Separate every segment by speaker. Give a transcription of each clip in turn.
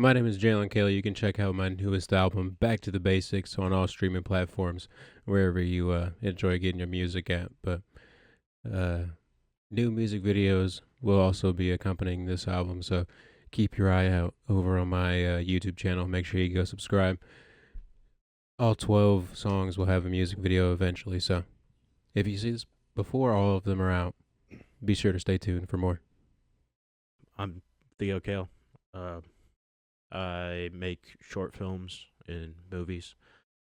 Speaker 1: My name is Jalen Kale. You can check out my newest album, Back to the Basics, on all streaming platforms, wherever you enjoy getting your music at. But uh, new music videos will also be accompanying this album, so keep your eye out over on my YouTube channel. Make sure you go subscribe. All 12 songs will have a music video eventually, so if you see this before all of them are out, be sure to stay tuned for more.
Speaker 2: I'm Theo Kale. I make short films and movies.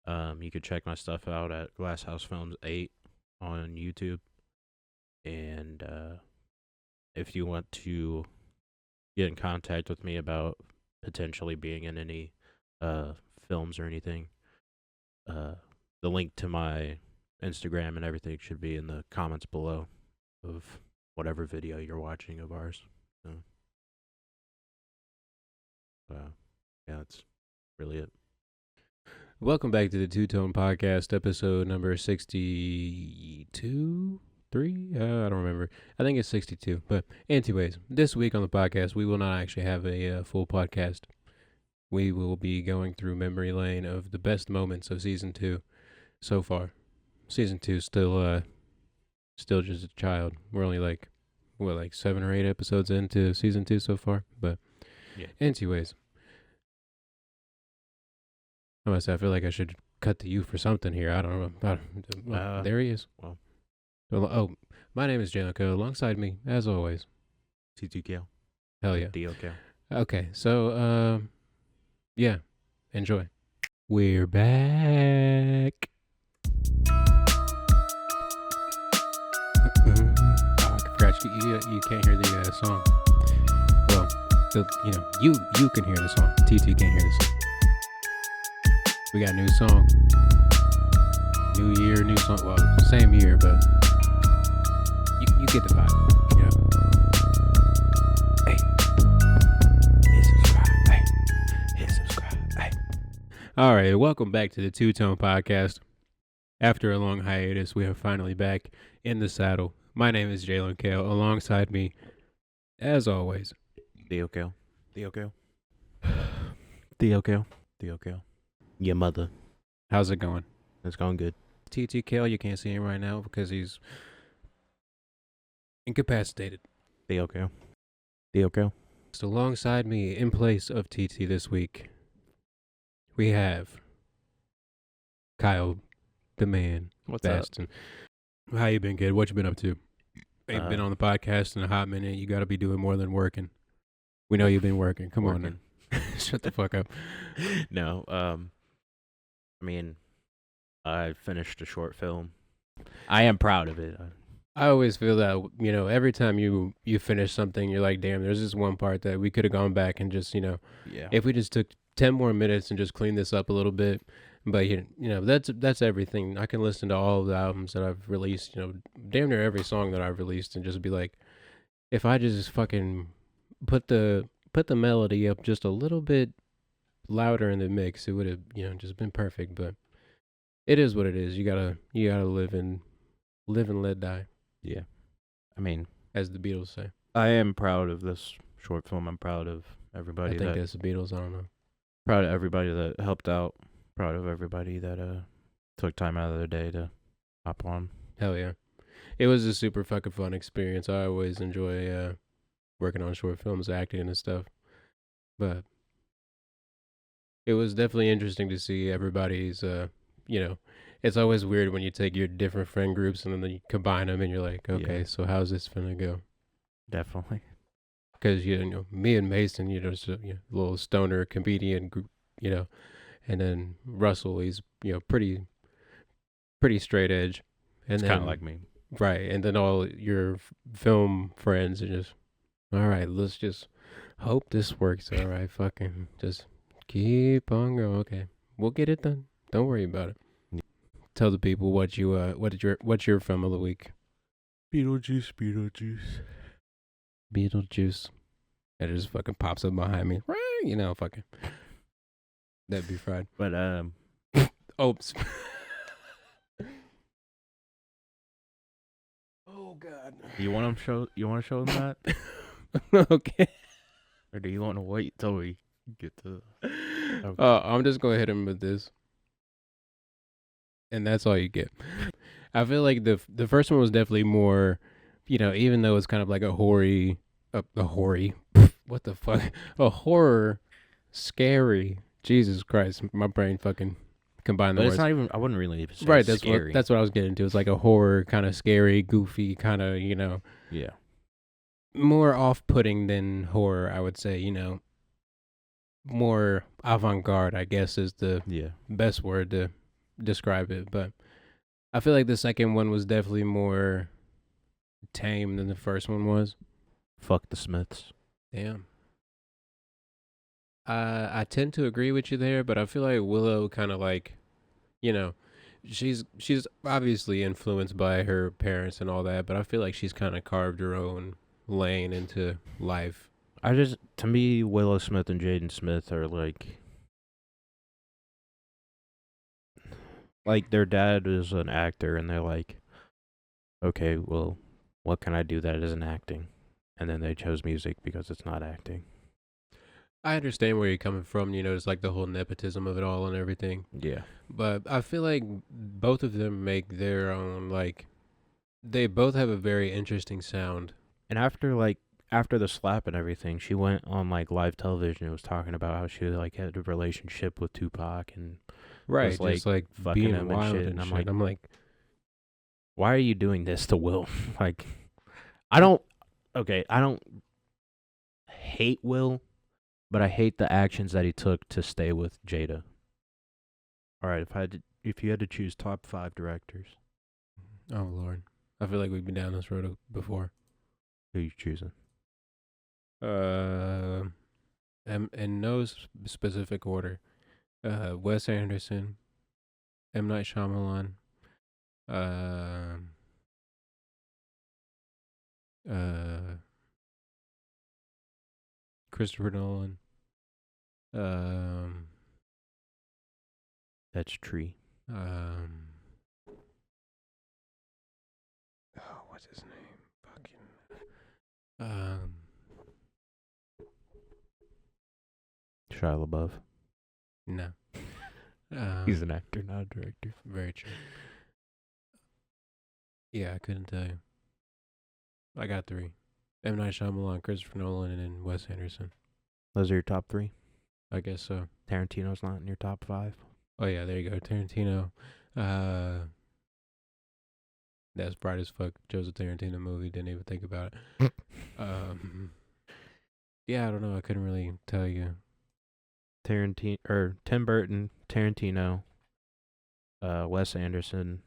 Speaker 2: You can check my stuff out at Glasshouse Films 8 on YouTube. And if you want to get in contact with me about potentially being in any films or anything, the link to my Instagram and everything should be in the comments below of whatever video you're watching of ours. So, yeah, that's really it.
Speaker 1: Welcome back to the Two Tone Podcast, episode number 62? 3? I don't remember. I think it's 62. But, anyways, this week on the podcast, we will not actually have a full podcast. We will be going through memory lane of the best moments of season 2 so far. Season 2 still just a child. We're only like 7 or 8 episodes into season 2 so far. But,
Speaker 2: Yeah.
Speaker 1: anyways. I feel like I should cut to you for something here. I don't know. There he is.
Speaker 2: Well.
Speaker 1: My name is Jalen. Alongside me, as always,
Speaker 2: T2K.
Speaker 1: hell yeah.
Speaker 2: DOK.
Speaker 1: Okay, so yeah, enjoy. We're back. I forgot you can't hear the song. Well, you can hear the song. T2 can't hear the song. We got a new song. New year, new song. Well, same year, but you get the vibe. Hey. Hit subscribe. Hey. All right, welcome back to the Two Tone Podcast. After a long hiatus, we are finally back in the saddle. My name is Jalen Kale. Alongside me, as always,
Speaker 2: DOK. DOK. DOK. DOK. Your mother.
Speaker 1: How's it going?
Speaker 2: It's going good.
Speaker 1: TT Kale, you can't see him right now because he's incapacitated.
Speaker 2: DOK. DOK.
Speaker 1: So alongside me, in place of TT this week, we have Kyle, the man.
Speaker 2: What's
Speaker 1: Baston. How you been, kid? What you been up to? Ain't been on the podcast in a hot minute. You got to be doing more than working. We know you've been working. Come on now. Shut the fuck up.
Speaker 2: No, I mean, I finished a short film. I am proud of it.
Speaker 1: I always feel that, every time you finish something, you're like, damn, there's this one part that we could have gone back and just,
Speaker 2: Yeah.
Speaker 1: if we just took 10 more minutes and just cleaned this up a little bit. But, that's everything. I can listen to all of the albums that I've released, damn near every song that I've released and just be like, if I just fucking put the melody up just a little bit louder in the mix, it would have, just been perfect. But it is what it is. You gotta live and let die.
Speaker 2: Yeah. I mean,
Speaker 1: as the Beatles say.
Speaker 2: I am proud of this short film. I'm proud of everybody.
Speaker 1: I think that's the Beatles. I don't know.
Speaker 2: Proud of everybody that helped out. Proud of everybody that took time out of their day to hop on.
Speaker 1: Hell yeah. It was a super fucking fun experience. I always enjoy working on short films, acting and stuff. But it was definitely interesting to see everybody's, it's always weird when you take your different friend groups and then you combine them and you're like, okay, so how's this finna go?
Speaker 2: Definitely.
Speaker 1: Because, me and Mason, just a little stoner comedian group, and then Russell, he's, pretty straight edge. And
Speaker 2: it's kind of like me.
Speaker 1: Right. And then all your film friends are just, all right, let's just hope this works. All right, fucking just keep on going. Okay, we'll get it done. Don't worry about it. Tell the people what's your film of the week.
Speaker 2: Beetlejuice.
Speaker 1: And it just fucking pops up behind me. Fucking. That'd be fried.
Speaker 2: But
Speaker 1: Oops. Oh God.
Speaker 2: You want to show them that?
Speaker 1: Okay.
Speaker 2: Or do you want to wait till we Get the
Speaker 1: I'm just going to hit him with this, and that's all you get. I feel like the first one was definitely more, even though it's kind of like a hoary, what the fuck, a horror, scary. Jesus Christ, my brain fucking combined the
Speaker 2: But it's
Speaker 1: words.
Speaker 2: not even. I wouldn't really even say
Speaker 1: Right,
Speaker 2: scary.
Speaker 1: that's what I was getting to. It's like a horror, kind of scary, goofy, kind of
Speaker 2: Yeah.
Speaker 1: more off-putting than horror. I would say more avant-garde. I guess is the
Speaker 2: Yeah.
Speaker 1: best word to describe it. But I feel like the second one was definitely more tame than the first one was.
Speaker 2: Fuck the Smiths.
Speaker 1: Damn. I tend to agree with you there, but I feel like Willow kind of like, you know, she's obviously influenced by her parents and all that, but I feel like she's kind of carved her own lane into life.
Speaker 2: To me, Willow Smith and Jaden Smith are like their dad is an actor, and they're like, okay, well, what can I do that isn't acting? And then they chose music because it's not acting.
Speaker 1: I understand where you're coming from, it's like the whole nepotism of it all and everything.
Speaker 2: Yeah.
Speaker 1: But I feel like both of them make their own, like, they both have a very interesting sound.
Speaker 2: And after the slap and everything, she went on like live television and was talking about how she like had a relationship with Tupac and
Speaker 1: Right,
Speaker 2: was,
Speaker 1: just like
Speaker 2: fucking
Speaker 1: being
Speaker 2: him and
Speaker 1: wild
Speaker 2: shit,
Speaker 1: and
Speaker 2: and
Speaker 1: shit. I'm like,
Speaker 2: why are you doing this to Will? Like, I don't hate Will, but I hate the actions that he took to stay with Jada. All right, if you had to choose top 5 directors,
Speaker 1: oh Lord, I feel like we've been down this road before.
Speaker 2: who you choosing?
Speaker 1: In no specific order. Wes Anderson, M. Night Shyamalan, uh, Christopher Nolan,
Speaker 2: That's Tree.
Speaker 1: oh, what's his name? Fucking,
Speaker 2: Shia LaBeouf.
Speaker 1: no.
Speaker 2: He's an actor, not a director.
Speaker 1: Very true. Yeah, I couldn't tell you. I got 3. M. Night Shyamalan, Christopher Nolan, and then Wes Anderson.
Speaker 2: Those are your top 3?
Speaker 1: I guess so.
Speaker 2: Tarantino's not in your top 5?
Speaker 1: Oh yeah, there you go. Tarantino. That's bright as fuck. Chose a Tarantino movie. Didn't even think about it. Yeah, I don't know. I couldn't really tell you.
Speaker 2: Tim Burton, Tarantino, Wes Anderson,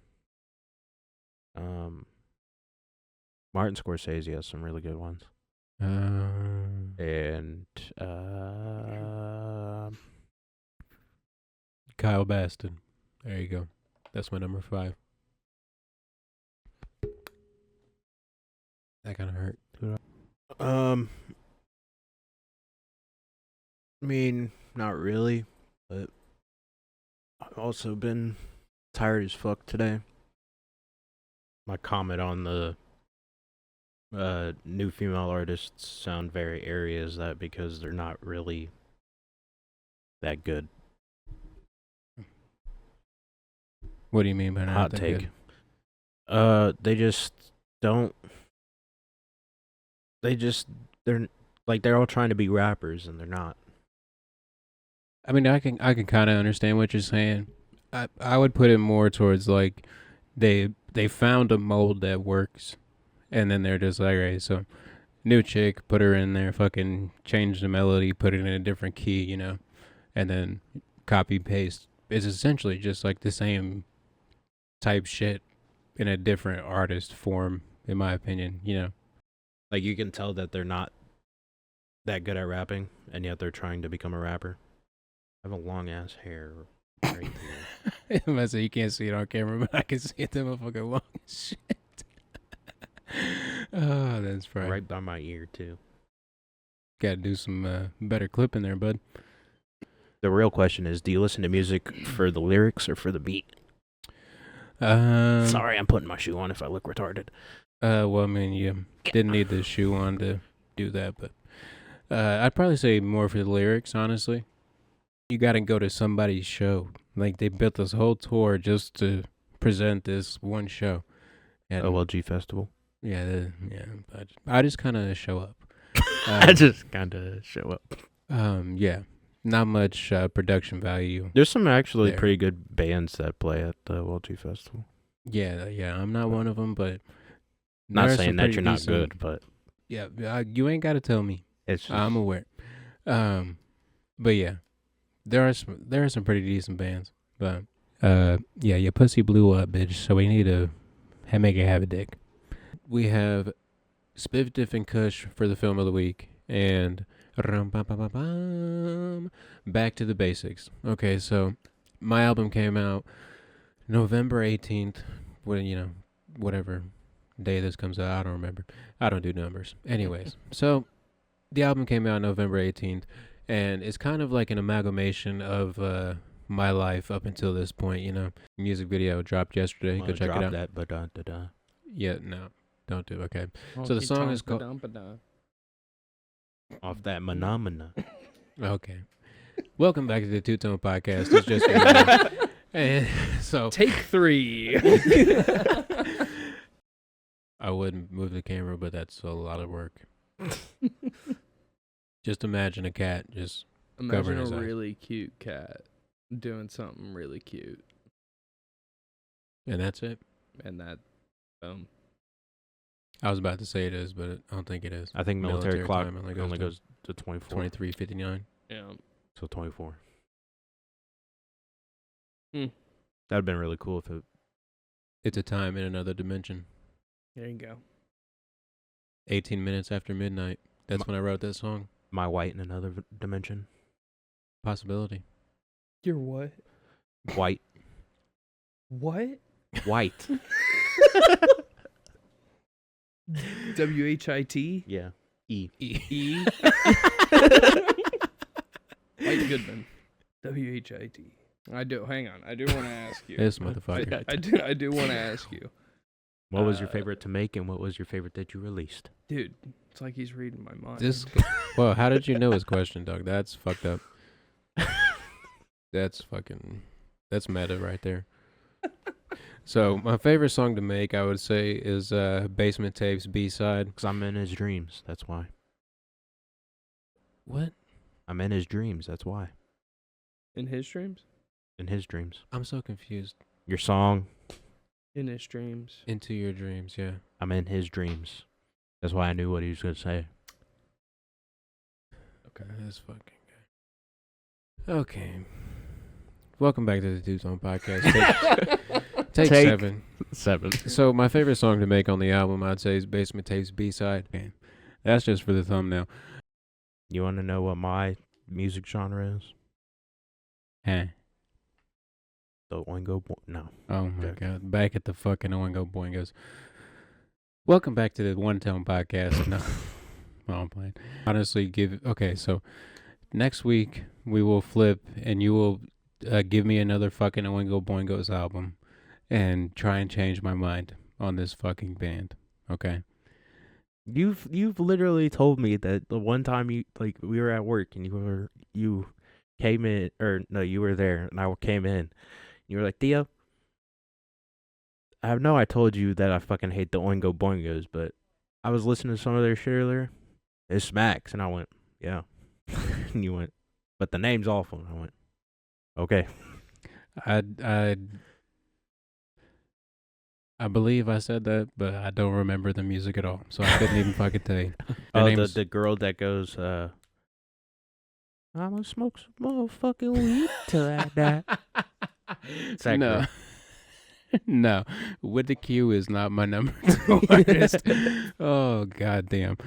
Speaker 2: Martin Scorsese has some really good ones. And
Speaker 1: Kyle Baston. There you go. That's my number 5. That kind of hurt.
Speaker 2: I mean, not really, but I've also been tired as fuck today. My comment on the new female artists sound very airy is that because they're not really that good.
Speaker 1: What do you mean by not
Speaker 2: Hot
Speaker 1: that
Speaker 2: take.
Speaker 1: good?
Speaker 2: They just don't. They're all trying to be rappers and they're not.
Speaker 1: I mean, I can kind of understand what you're saying. I would put it more towards like they found a mold that works, and then they're just like, alright, so new chick, put her in there, fucking change the melody, put it in a different key, and then copy paste. It's essentially just like the same type shit in a different artist form, in my opinion.
Speaker 2: Like, you can tell that they're not that good at rapping, and yet they're trying to become a rapper. I have a long ass hair right here.
Speaker 1: I say you can't see it on camera, but I can see it. That motherfucker long as shit. Oh, that's right.
Speaker 2: Right by my ear too.
Speaker 1: Got to do some better clipping there, bud.
Speaker 2: The real question is, do you listen to music for the lyrics or for the beat? Sorry, I'm putting my shoe on if I look retarded.
Speaker 1: Well, I mean, you didn't need the shoe on to do that, but I'd probably say more for the lyrics, honestly. You got to go to somebody's show. Like they built this whole tour just to present this one show. And
Speaker 2: OLG Festival.
Speaker 1: yeah. I just kind of show up.
Speaker 2: I just kind of show up.
Speaker 1: Yeah, not much production value.
Speaker 2: There's some actually
Speaker 1: There.
Speaker 2: pretty good bands that play at the OLG Festival.
Speaker 1: Yeah. I'm not one of them, but
Speaker 2: Not
Speaker 1: there are
Speaker 2: saying
Speaker 1: some
Speaker 2: that
Speaker 1: pretty
Speaker 2: you're not
Speaker 1: decent-
Speaker 2: good, but
Speaker 1: Yeah, you ain't got to tell me.
Speaker 2: it's just,
Speaker 1: I'm aware. But yeah, there are some pretty decent bands. But yeah, your pussy blew up, bitch. So we need to make it have a dick. We have Spiff Diff and Kush for the film of the week, and back to the basics. Okay, so my album came out November 18th. When whatever day this comes out, I don't remember. I don't do numbers. Anyways, so the album came out November 18th, and it's kind of like an amalgamation of my life up until this point. Music video dropped yesterday. Go check it out.
Speaker 2: That, but
Speaker 1: Yeah, no, don't do. Okay, So the song is called-
Speaker 2: off that phenomena.
Speaker 1: okay. Welcome back to the Two Tone Podcast. It's just me. And so
Speaker 3: Take 3.
Speaker 1: I wouldn't move the camera, but that's a lot of work. Just imagine a cat just
Speaker 3: Imagine
Speaker 1: Covering
Speaker 3: a
Speaker 1: his eyes.
Speaker 3: really cute cat doing something really cute,
Speaker 1: and that's it.
Speaker 3: and that,
Speaker 1: I was about to say it is, but I don't think it is.
Speaker 2: I think military clock
Speaker 1: time
Speaker 2: only goes to 24.
Speaker 1: 23:59.
Speaker 3: yeah.
Speaker 2: So 24.
Speaker 3: Hmm.
Speaker 2: That'd been really cool if it.
Speaker 1: It's a time in another dimension.
Speaker 3: There you go.
Speaker 1: 18 minutes after midnight. That's when I wrote that song.
Speaker 2: My white in another dimension.
Speaker 1: Possibility.
Speaker 3: You're what?
Speaker 2: White.
Speaker 3: What?
Speaker 2: White.
Speaker 3: WHIT?
Speaker 2: Yeah. E.
Speaker 3: E? White Goodman. WHIT. I do. Hang on. I do want to ask you.
Speaker 1: This motherfucker.
Speaker 3: I do want to ask you,
Speaker 2: What was your
Speaker 3: Uh,
Speaker 2: favorite to make, and what was your favorite that you released?
Speaker 3: dude. It's like he's reading my mind.
Speaker 1: Well, how did you know his question, dog? That's fucked up. That's meta right there. So my favorite song to make, I would say, is Basement Tapes B-side.
Speaker 2: Because I'm in his dreams. That's why.
Speaker 1: What?
Speaker 2: I'm in his dreams. That's why.
Speaker 3: In his dreams.
Speaker 2: In his dreams.
Speaker 1: I'm so confused.
Speaker 2: Your song.
Speaker 3: In his dreams.
Speaker 1: Into Your Dreams, yeah.
Speaker 2: I'm in his dreams. That's why I knew what he was gonna say.
Speaker 1: Okay, this fucking guy. Okay. Welcome back to the Two Tone Podcast. Take
Speaker 2: Take
Speaker 1: 7.
Speaker 2: 7.
Speaker 1: So my favorite song to make on the album, I'd say, is Basement Tapes B-side. Okay. That's just for the thumbnail.
Speaker 2: You want to know what my music genre is?
Speaker 1: Huh.
Speaker 2: The Oingo No.
Speaker 1: Oh my
Speaker 2: Okay.
Speaker 1: god. Back at the fucking Oingo Boingos. Welcome back to the One Tone Podcast. No. Well, I'm playing. Honestly, okay, so next week we will flip and you will give me another fucking Oingo Boingos album and try and change my mind on this fucking band. Okay?
Speaker 2: You've literally told me that the one time we were at work and you came in, or no, you were there and I came in. You were like, Theo, I know I told you that I fucking hate the Oingo Boingos, but I was listening to some of their shit earlier. It smacks, and I went, yeah. And you went, but the name's awful. And I went, okay.
Speaker 1: I believe I said that, but I don't remember the music at all, so I couldn't even fucking tell you. Their
Speaker 2: Oh,
Speaker 1: name's-
Speaker 2: the girl that goes, I'm gonna smoke some motherfucking weed till I die. It's that
Speaker 1: No.
Speaker 2: girl.
Speaker 1: No, With the Q is not my number 2 artist. Oh god damn!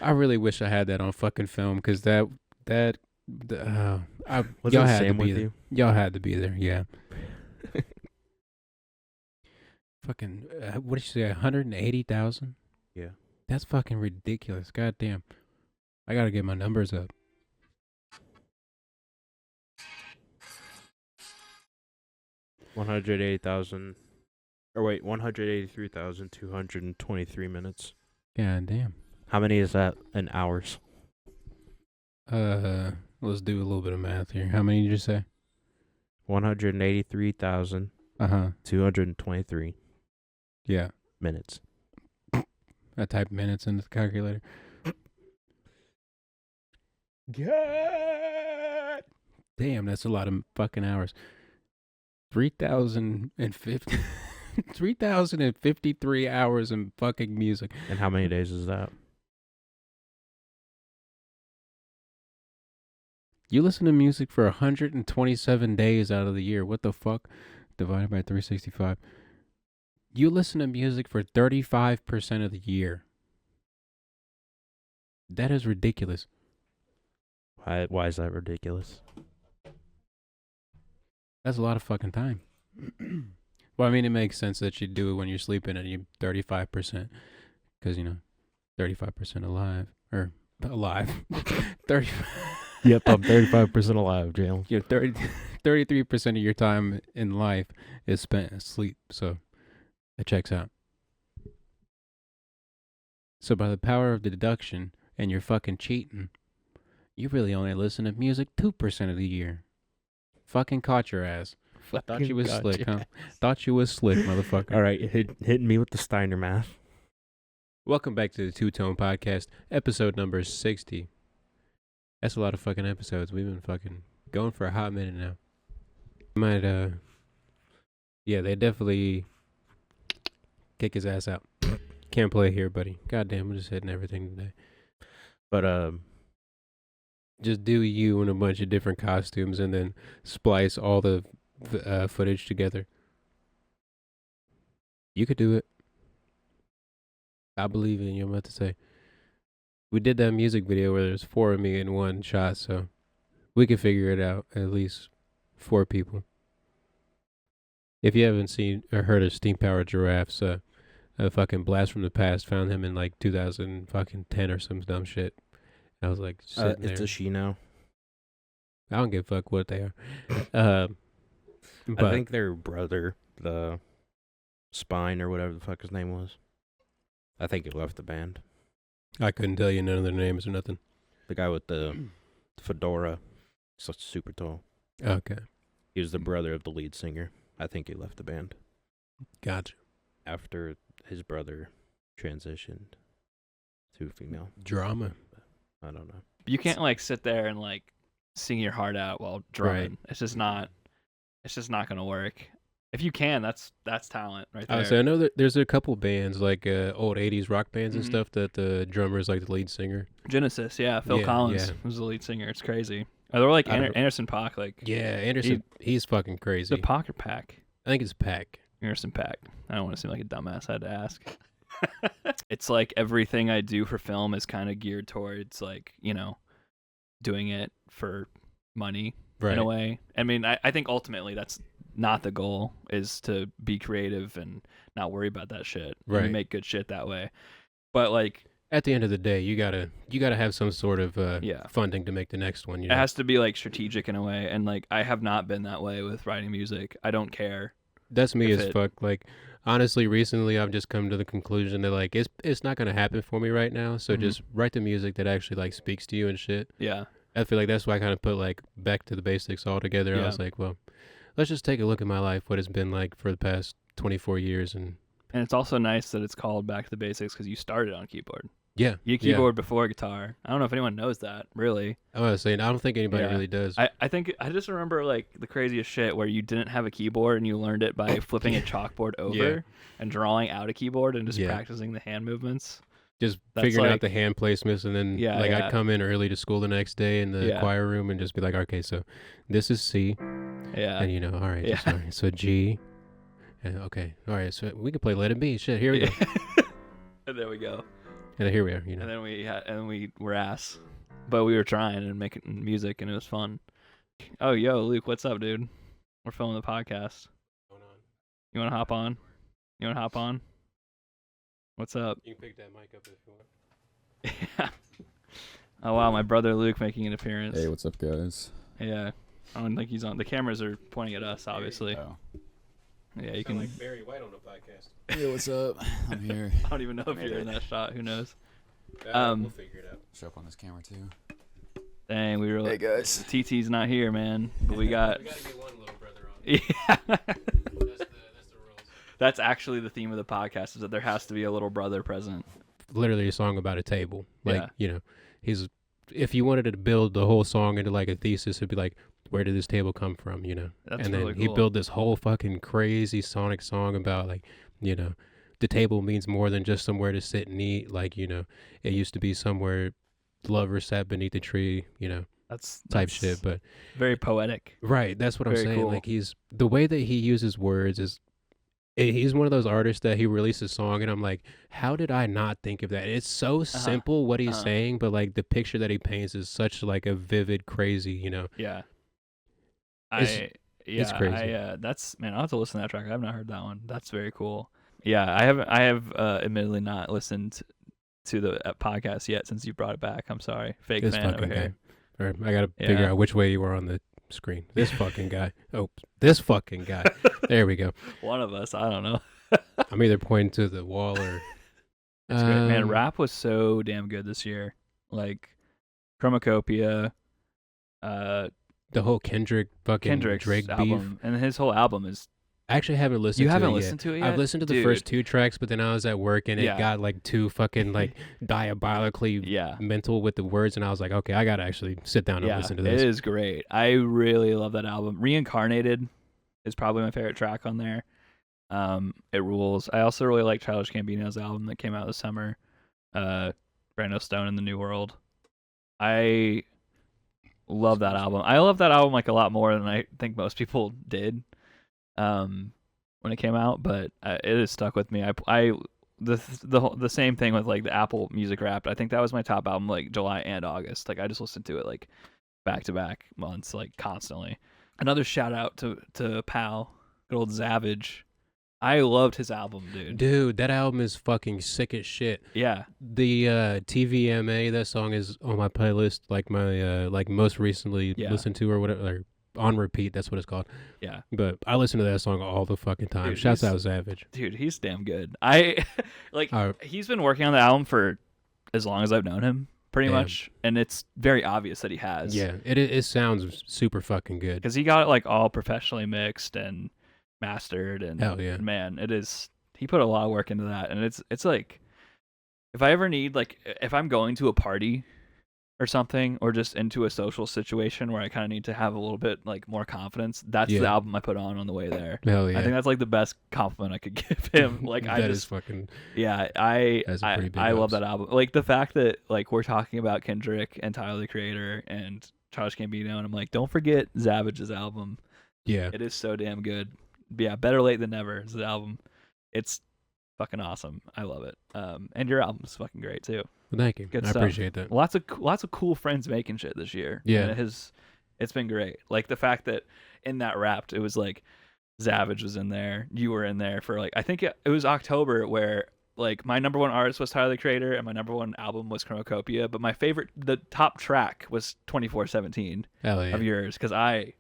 Speaker 1: I really wish I had that on fucking film because
Speaker 2: Was
Speaker 1: y'all
Speaker 2: it
Speaker 1: had
Speaker 2: Sam
Speaker 1: to be
Speaker 2: with
Speaker 1: there.
Speaker 2: you?
Speaker 1: Y'all had to be there, yeah. Fucking what did you say? 180,000?
Speaker 2: Yeah.
Speaker 1: That's fucking ridiculous. God damn! I gotta get my numbers up.
Speaker 2: $183,223 minutes.
Speaker 1: God damn!
Speaker 2: How many is that in hours?
Speaker 1: Let's do a little bit of math here. How many did you say?
Speaker 2: 183,223
Speaker 1: Yeah.
Speaker 2: minutes.
Speaker 1: I typed minutes into the calculator. God damn, that's a lot of fucking hours. 3,050 3,053 hours in fucking music.
Speaker 2: And how many days is that?
Speaker 1: You listen to music for 127 days out of the year. What the fuck? Divided by 365. You listen to music for 35% of the year. That is ridiculous.
Speaker 2: Why is that ridiculous?
Speaker 1: That's a lot of fucking time. Well, I mean, it makes sense that you do it when you're sleeping and you're 35%. Because, 35% alive. Or alive. 30.
Speaker 2: Yep, I'm 35% alive, Jalen.
Speaker 1: You're 33% of your time in life is spent asleep. So it checks out. So by the power of the deduction and you're fucking cheating, you really only listen to music 2% of the year. Fucking caught your ass. Thought you was slick, huh? Thought you was slick, motherfucker.
Speaker 2: All right, hitting me with the Steiner math.
Speaker 1: Welcome back to the Two Tone Podcast, episode number 60. That's a lot of fucking episodes. We've been fucking going for a hot minute now. Might, yeah, they definitely kick his ass out. Can't play here, buddy. Goddamn, we're just hitting everything today.
Speaker 2: But,
Speaker 1: just do you in a bunch of different costumes and then splice all the footage together. You could do it. I believe in you. I'm about to say. We did that music video where there's 4 of me in one shot, so we could figure it out. At least 4 people. If you haven't seen or heard of Steam Powered Giraffes, a fucking blast from the past, found him in like 2010 or some dumb shit. I was like, sitting
Speaker 2: it's
Speaker 1: there.
Speaker 2: a she now.
Speaker 1: I don't give a fuck what they are. But
Speaker 2: I think their brother, the Spine or whatever the fuck his name was, I think he left the band.
Speaker 1: I couldn't tell you none of their names or nothing.
Speaker 2: The guy with the fedora, so super tall.
Speaker 1: Okay.
Speaker 2: He was the brother of the lead singer. I think he left the band
Speaker 1: Gotcha.
Speaker 2: after his brother transitioned to female.
Speaker 1: Drama.
Speaker 2: I don't know.
Speaker 4: You can't like sit there and like sing your heart out while drumming.
Speaker 1: Right.
Speaker 4: It's just not gonna work. If you can, that's talent right there.
Speaker 1: So I know that there's a couple bands like old 80s rock bands and
Speaker 4: Mhm.
Speaker 1: stuff that the drummer is like the lead singer.
Speaker 4: Genesis, yeah, Phil
Speaker 1: Yeah,
Speaker 4: Collins
Speaker 1: yeah.
Speaker 4: was the lead singer. It's crazy. Or they're like
Speaker 1: I don't-
Speaker 4: Anderson .Paak, like
Speaker 1: Yeah, Anderson, he's fucking crazy.
Speaker 4: the Paak or Pack?
Speaker 1: I think it's Pack.
Speaker 4: Anderson .Paak. I don't want to seem like a dumbass. I had to ask. It's like everything I do for film is kind of geared towards like doing it for money
Speaker 1: Right.
Speaker 4: in a way. I mean, I think ultimately that's not the goal, is to be creative and not worry about that shit. And
Speaker 1: Right.
Speaker 4: you make good shit that way. But like
Speaker 1: At the end of the day, you gotta have some sort of
Speaker 4: Yeah.
Speaker 1: funding to make the next one. You
Speaker 4: it
Speaker 1: know?
Speaker 4: has to be like strategic in a way, and like I have not been that way with writing music. I don't care.
Speaker 1: That's me
Speaker 4: if
Speaker 1: as
Speaker 4: it-
Speaker 1: fuck. Like, honestly, recently I've just come to the conclusion that like it's not gonna happen for me right now. So
Speaker 4: Mhm.
Speaker 1: just write the music that actually like speaks to you and shit.
Speaker 4: Yeah.
Speaker 1: I feel like that's why I kind of put like back to the basics altogether. I
Speaker 4: Yeah.
Speaker 1: was like, well, let's just take a look at my life, what it's been like for the past 24 years, and
Speaker 4: And it's also nice that it's called Back to the Basics because you started on keyboard.
Speaker 1: yeah,
Speaker 4: You keyboard before guitar. I don't know if anyone knows that, really.
Speaker 1: I was saying, I don't think anybody
Speaker 4: Yeah.
Speaker 1: really does.
Speaker 4: I think I just remember like the craziest shit where you didn't have a keyboard and you learned it by flipping a chalkboard over
Speaker 1: Yeah.
Speaker 4: and drawing out a keyboard and just
Speaker 1: Yeah.
Speaker 4: practicing the hand movements.
Speaker 1: Just
Speaker 4: That's
Speaker 1: figuring
Speaker 4: like-
Speaker 1: out the hand placements, and then
Speaker 4: Yeah,
Speaker 1: like
Speaker 4: yeah.
Speaker 1: I'd come in early to school the next day in the
Speaker 4: Yeah.
Speaker 1: choir room and just be like, okay, so this is C,
Speaker 4: Yeah.
Speaker 1: and all right,
Speaker 4: Yeah.
Speaker 1: just, all right, so G, and okay, all right, so we can play Let It Be. Shit, here we go,
Speaker 4: And there we go.
Speaker 1: and here we are.
Speaker 4: And then we were ass, but we were trying and making music and it was fun. Oh, yo, Luke, what's up, dude? We're filming the podcast. You want to hop on? What's up?
Speaker 1: You can pick that mic up if you want.
Speaker 4: Oh wow, my brother Luke making an appearance.
Speaker 5: Hey, what's up, guys?
Speaker 4: Yeah, I don't think he's on. The cameras are pointing at us, obviously.
Speaker 5: Oh.
Speaker 4: Yeah, you can.
Speaker 1: like Barry White on the podcast.
Speaker 5: Hey, what's up? I'm here.
Speaker 4: I don't even know if you're in that shot. Who knows?
Speaker 1: We'll figure it out.
Speaker 5: Show up on this camera too.
Speaker 4: Dang, we were
Speaker 5: Hey
Speaker 4: like,
Speaker 5: guys.
Speaker 4: TT's not here, man. But we got.
Speaker 1: gotta get one little brother on.
Speaker 4: Yeah.
Speaker 1: That's the rules.
Speaker 4: That's actually the theme of the podcast, is that there has to be a little brother present.
Speaker 1: Literally a song about a table. Like,
Speaker 4: Yeah.
Speaker 1: you know, if you wanted to build the whole song into like a thesis, it'd be like, where did this table come from, you know?
Speaker 4: That's
Speaker 1: and
Speaker 4: really
Speaker 1: then he
Speaker 4: cool.
Speaker 1: built this whole fucking crazy sonic song about like, you know, the table means more than just somewhere to sit and eat. Like, you know, it used to be somewhere lovers sat beneath a tree, you know,
Speaker 4: That's
Speaker 1: type shit. But
Speaker 4: very poetic.
Speaker 1: right, that's what I'm
Speaker 4: Very
Speaker 1: saying.
Speaker 4: cool.
Speaker 1: Like the way that he uses words is he's one of those artists that he releases a song and I'm like, how did I not think of that? It's so simple what he's saying, but like the picture that he paints is such like a vivid, crazy, you know.
Speaker 4: Yeah.
Speaker 1: It's crazy.
Speaker 4: That's, man, I'll have to listen to that track. I've not heard that one. That's very cool. Yeah, I have admittedly not listened to the podcast yet since you brought it back. I'm sorry. Fake
Speaker 1: This
Speaker 4: fan over
Speaker 1: fucking guy.
Speaker 4: here.
Speaker 1: All right, I gotta figure
Speaker 4: Yeah.
Speaker 1: out which way you were on the screen. This fucking guy. Oh, this fucking guy. There we go.
Speaker 4: One of us, I don't know.
Speaker 1: I'm either pointing to the wall or.
Speaker 4: It's great, man.
Speaker 1: Um,
Speaker 4: Rap was so damn good this year. Like Chromacopia,
Speaker 1: The whole Kendrick fucking
Speaker 4: Kendrick's
Speaker 1: Drake beef.
Speaker 4: album, and his whole album is.
Speaker 1: I actually haven't listened
Speaker 4: You
Speaker 1: to
Speaker 4: haven't
Speaker 1: it
Speaker 4: listened to it yet?
Speaker 1: I've listened to the
Speaker 4: Dude.
Speaker 1: first 2 tracks, but then I was at work and
Speaker 4: Yeah.
Speaker 1: it got like too fucking like diabolically
Speaker 4: Yeah.
Speaker 1: mental with the words, and I was like, okay, I gotta actually sit down and
Speaker 4: Yeah,
Speaker 1: listen to
Speaker 4: it
Speaker 1: this.
Speaker 4: is great. I really love that album. Reincarnated is probably my favorite track on there. It rules. I also really like Childish Gambino's album that came out this summer. Brando Stone in the New World. I love that album. I love that album like a lot more than I think most people did when it came out, but it has stuck with me. The same thing with like the Apple Music Wrapped. I think that was my top album like July and August. Like I just listened to it like back to back months, like constantly. Another shout out to Pal, good old Zavage. I loved his album, dude.
Speaker 1: Dude, that album is fucking sick as shit.
Speaker 4: Yeah,
Speaker 1: The TVMA, that song is on my playlist, like my like most recently
Speaker 4: Yeah.
Speaker 1: listened to or whatever, or on repeat. That's what it's called.
Speaker 4: yeah,
Speaker 1: But I listen to that song all the fucking time.
Speaker 4: Dude,
Speaker 1: Shouts
Speaker 4: he's-
Speaker 1: out Savage.
Speaker 4: dude, he's damn good. I like
Speaker 1: Uh,
Speaker 4: he's been working on the album for as long as I've known him, pretty
Speaker 1: Damn.
Speaker 4: much, and it's very obvious that he has.
Speaker 1: Yeah, it sounds super fucking good.
Speaker 4: because he got it like all professionally mixed and mastered, and
Speaker 1: Hell yeah.
Speaker 4: man, he put a lot of work into that, and it's like if I ever need like if I'm going to a party or something, or just into a social situation where I kind of need to have a little bit like more confidence, that's the
Speaker 1: Yeah.
Speaker 4: album I put on the way there.
Speaker 1: Hell yeah.
Speaker 4: I think that's like the best compliment I could give him. Like I
Speaker 1: That is
Speaker 4: just
Speaker 1: fucking.
Speaker 4: yeah,
Speaker 1: That's a
Speaker 4: I
Speaker 1: pretty big
Speaker 4: love
Speaker 1: ups.
Speaker 4: that album. Like the fact that like we're talking about Kendrick and Tyler the Creator and Childish Gambino, and I'm like, don't forget Savage's album.
Speaker 1: Yeah.
Speaker 4: It is so damn good. But yeah, Better Late Than Never is the album. It's fucking awesome. I love it. And your album's fucking great too.
Speaker 1: Well, thank you.
Speaker 4: Good
Speaker 1: I
Speaker 4: stuff.
Speaker 1: appreciate that.
Speaker 4: Lots of cool friends making shit this year.
Speaker 1: Yeah.
Speaker 4: And it's been great. Like the fact that in that Wrapped, it was like Savage was in there. You were in there for like I think it was October where like my number one artist was Tyler the Creator and my number one album was Chromacopia, but the top track was 24/17
Speaker 1: Hell yeah.
Speaker 4: of yours because I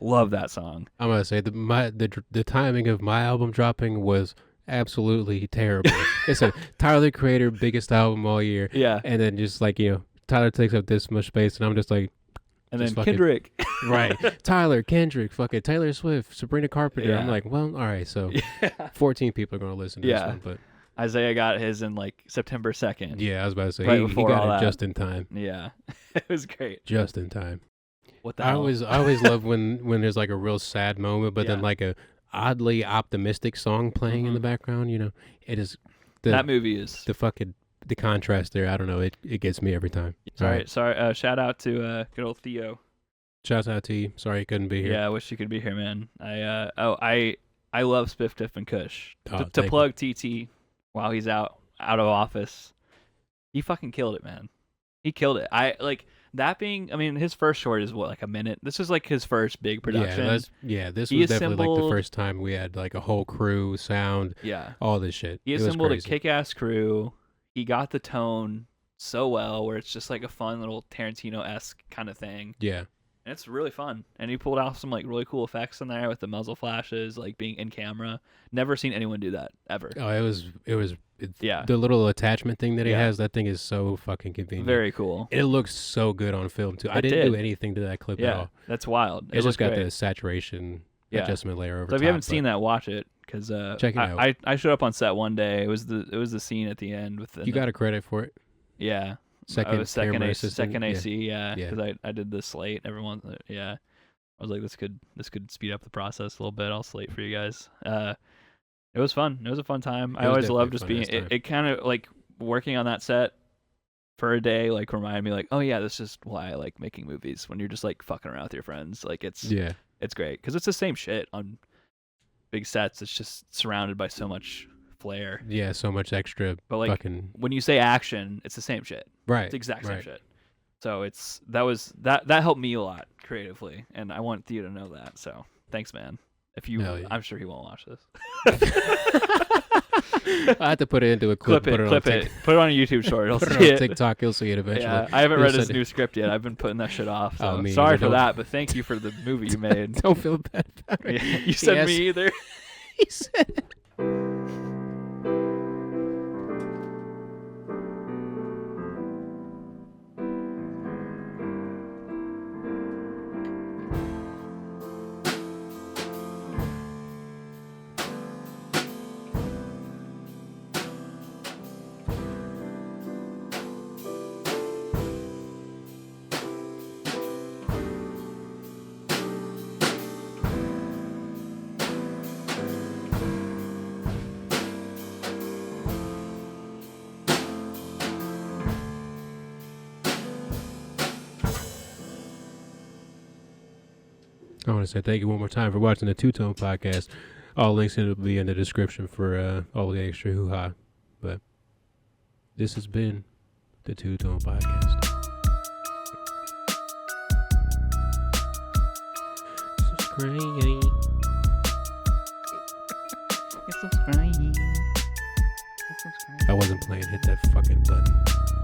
Speaker 4: love that song.
Speaker 1: I'm gonna say the timing of my album dropping was absolutely terrible. It's a Tyler the Creator biggest album all year,
Speaker 4: Yeah.
Speaker 1: and then just like Tyler takes up this much space, and I'm just like,
Speaker 4: And
Speaker 1: just
Speaker 4: then
Speaker 1: fucking-
Speaker 4: Kendrick.
Speaker 1: right, Tyler, Kendrick, fucking Taylor Swift, Sabrina Carpenter. I'm
Speaker 4: Yeah.
Speaker 1: like, well, all right, so
Speaker 4: Yeah.
Speaker 1: 14 people are gonna listen to
Speaker 4: Yeah.
Speaker 1: this one, but
Speaker 4: Isaiah got his in like September 2nd.
Speaker 1: yeah, I was about to say
Speaker 4: Right
Speaker 1: he
Speaker 4: before all
Speaker 1: got
Speaker 4: that.
Speaker 1: it just in time,
Speaker 4: Yeah. It was great.
Speaker 1: just in time.
Speaker 4: What the
Speaker 1: I
Speaker 4: hell?
Speaker 1: always love when there's like a real sad moment, but then
Speaker 4: Yeah.
Speaker 1: like a oddly optimistic song playing in the background. It is
Speaker 4: that movie is.
Speaker 1: the contrast there. I don't know. It gets me every time. All right.
Speaker 4: Sorry. Shout out to good old Theo.
Speaker 1: Shouts out to you. Sorry you couldn't be here.
Speaker 4: Yeah, I wish you could be here, man. I love Spiff Diff and Kush.
Speaker 1: Oh,
Speaker 4: to
Speaker 1: thank you.
Speaker 4: plug TT while he's out of office, he fucking killed it, man. He killed it. That being, I mean, his first short is what, like a minute? This is like his first big production.
Speaker 1: This
Speaker 4: He
Speaker 1: was definitely like the
Speaker 4: assembled-
Speaker 1: first time we had like a whole crew, sound,
Speaker 4: Yeah.
Speaker 1: all this shit.
Speaker 4: He
Speaker 1: It was
Speaker 4: assembled a
Speaker 1: crazy.
Speaker 4: kick-ass crew. He got the tone so well where it's just like a fun little Tarantino-esque kind of thing.
Speaker 1: Yeah.
Speaker 4: And it's really fun. And he pulled off some like really cool effects in there with the muzzle flashes, like being in camera. Never seen anyone do that ever.
Speaker 1: Oh, it was
Speaker 4: Yeah.
Speaker 1: the little attachment thing that he
Speaker 4: Yeah.
Speaker 1: has. That thing is so fucking convenient.
Speaker 4: Very cool.
Speaker 1: It looks so good on film too. I
Speaker 4: It
Speaker 1: didn't do
Speaker 4: did.
Speaker 1: anything to that clip at
Speaker 4: Yeah,
Speaker 1: all.
Speaker 4: that's wild.
Speaker 1: It just
Speaker 4: looked
Speaker 1: got
Speaker 4: great.
Speaker 1: the saturation
Speaker 4: Yeah.
Speaker 1: adjustment layer over
Speaker 4: So if you
Speaker 1: top,
Speaker 4: haven't seen that, watch it because
Speaker 1: Check it out.
Speaker 4: I showed up on set one day. It was the scene at the end with the
Speaker 1: You got a credit for it.
Speaker 4: yeah.
Speaker 1: Second
Speaker 4: I was second
Speaker 1: camera
Speaker 4: AC,
Speaker 1: assistant.
Speaker 4: second
Speaker 1: Yeah.
Speaker 4: AC,
Speaker 1: Yeah.
Speaker 4: because I did the slate. Everyone, yeah. I was like, this could speed up the process a little bit. I'll slate for you guys. It was fun. It was a fun time. I
Speaker 1: was
Speaker 4: always
Speaker 1: definitely
Speaker 4: love
Speaker 1: a
Speaker 4: just
Speaker 1: fun
Speaker 4: being.
Speaker 1: ass time.
Speaker 4: It kind of like working on that set for a day. Like reminded me, like, oh yeah, this is why I like making movies. When you're just like fucking around with your friends, like it's great because it's the same shit on big sets. It's just surrounded by so much flair.
Speaker 1: Yeah, so much extra
Speaker 4: But like
Speaker 1: fucking
Speaker 4: when you say action, it's the same shit.
Speaker 1: right.
Speaker 4: It's the exact same
Speaker 1: right.
Speaker 4: shit. So that helped me a lot creatively, and I want you to know that. So thanks, man. If you,
Speaker 1: Hell yeah.
Speaker 4: I'm sure he won't watch this.
Speaker 1: I had to put it into a clip.
Speaker 4: Put it on a YouTube short. He'll
Speaker 1: Put
Speaker 4: see
Speaker 1: it on
Speaker 4: it.
Speaker 1: TikTok. He'll see it eventually.
Speaker 4: Yeah, I haven't
Speaker 1: He'll
Speaker 4: read his
Speaker 1: send it.
Speaker 4: new script yet. I've been putting that shit off. So
Speaker 1: Oh, me
Speaker 4: sorry
Speaker 1: either.
Speaker 4: for
Speaker 1: Don't-
Speaker 4: that, but thank you for the movie you made.
Speaker 1: Don't feel bad about it.
Speaker 4: Yeah, you said
Speaker 1: Yes.
Speaker 4: me either.
Speaker 1: He said it. I want to say thank you one more time for watching the Two Tone Podcast. All links will be in the description for all the extra hoo-ha. But this has been the Two Tone Podcast. Subscribe. I wasn't playing. Hit that fucking button.